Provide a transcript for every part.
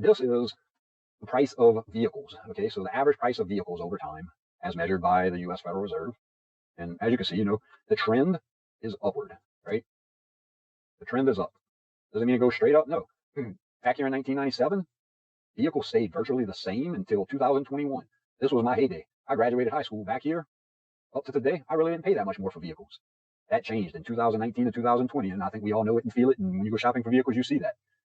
this is the price of vehicles. Okay, so the average price of vehicles over time, as measured by the U.S. Federal Reserve. And as you can see, the trend is upward, right? The trend is up. Doesn't mean it goes straight up. No. Back here in 1997, vehicles stayed virtually the same until 2021. This was my heyday. I graduated high school back here. Up to today, I really didn't pay that much more for vehicles. That changed in 2019 to 2020, and I think we all know it and feel it. And when you go shopping for vehicles, you see that.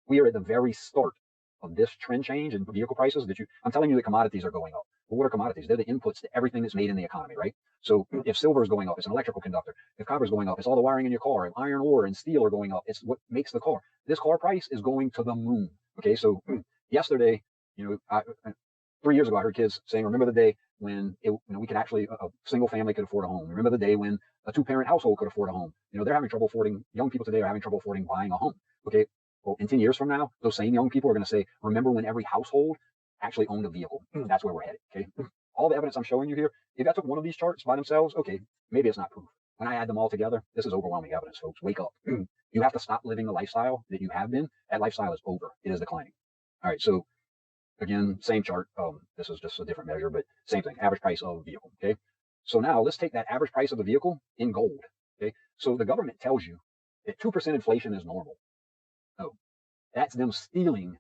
We are at the very start of this trend change in vehicle prices. I'm telling you that commodities are going up. Well, what are commodities? They're the inputs to everything that's made in the economy, right? So if silver is going up, it's an electrical conductor. If copper is going up, it's all the wiring in your car. If iron ore and steel are going up, it's what makes the car. This car price is going to the moon. Okay, so yesterday, 3 years ago, I heard kids saying, remember the day when we could actually, a single family could afford a home. Remember the day when a two-parent household could afford a home. They're having trouble affording, young people today are having trouble affording buying a home. Okay, well, in 10 years from now, those same young people are going to say, remember when every household actually owned a vehicle. That's where we're headed. Okay, all the evidence I'm showing you here, if I took one of these charts by themselves, okay, maybe it's not proof. When I add them all together, this is overwhelming evidence, folks. Wake up. You have to stop living the lifestyle that you have been. That lifestyle is over. It is declining. All right, so again, same chart. This is just a different measure, but same thing. Average price of a vehicle. Okay, so now let's take that average price of the vehicle in gold. Okay, so the government tells you that 2% inflation is normal. No, that's them stealing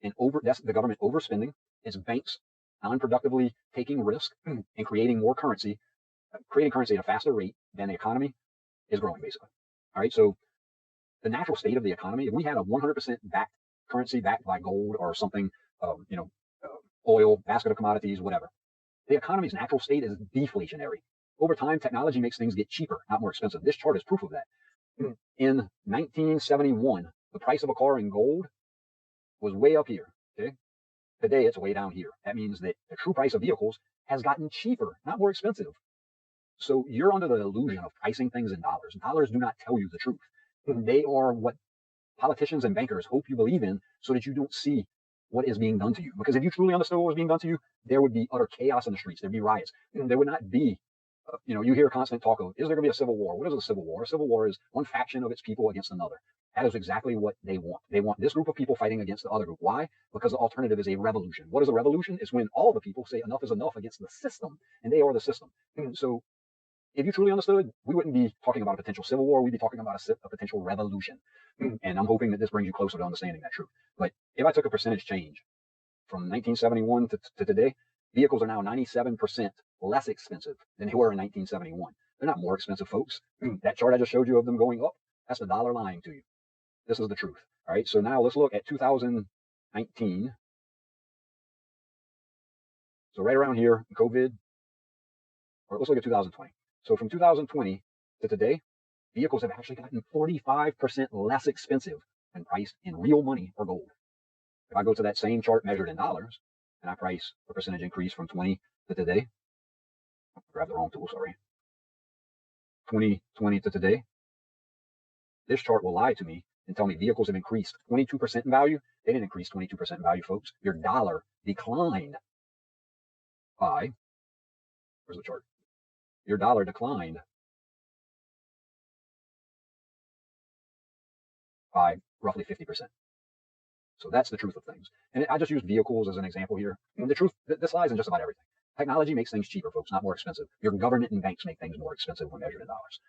and that's the government overspending. It's banks non-productively taking risk and creating more currency, creating currency at a faster rate than the economy is growing, basically. All right, so the natural state of the economy, if we had a 100% backed currency backed by gold or something, oil, basket of commodities, whatever, the economy's natural state is deflationary. Over time, technology makes things get cheaper, not more expensive. This chart is proof of that. In 1971, the price of a car in gold was way up here. Okay, today it's way down here. That means that the true price of vehicles has gotten cheaper, not more expensive. So you're under the illusion of pricing things in dollars. Dollars do not tell you the truth. They are what politicians and bankers hope you believe in so that you don't see what is being done to you. Because if you truly understood what was being done to you, there would be utter chaos in the streets. There'd be riots. There would not be, you hear constant talk of, is there going to be a civil war? What is a civil war? A civil war is one faction of its people against another. That is exactly what they want. They want this group of people fighting against the other group. Why? Because the alternative is a revolution. What is a revolution? It's when all the people say enough is enough against the system, and they are the system. So if you truly understood, we wouldn't be talking about a potential civil war. We'd be talking about a potential revolution. And I'm hoping that this brings you closer to understanding that truth. But if I took a percentage change from 1971 to today, vehicles are now 97% less expensive than they were in 1971. They're not more expensive, folks. That chart I just showed you of them going up, that's the dollar lying to you. This is the truth. All right, so now let's look at 2019. So right around here, COVID, or let's look at 2020. So from 2020 to today, vehicles have actually gotten 45% less expensive and priced in real money or gold. If I go to that same chart measured in dollars, and I price the percentage increase from 20 to today, grab the wrong tool, sorry. 2020 to today, this chart will lie to me and tell me vehicles have increased 22% in value. They didn't increase 22% in value, folks. Your dollar declined by, where's the chart? Your dollar declined by roughly 50%. So that's the truth of things. And I just used vehicles as an example here. And the truth, this lies in just about everything. Technology makes things cheaper, folks, not more expensive. Your government and banks make things more expensive when measured in dollars.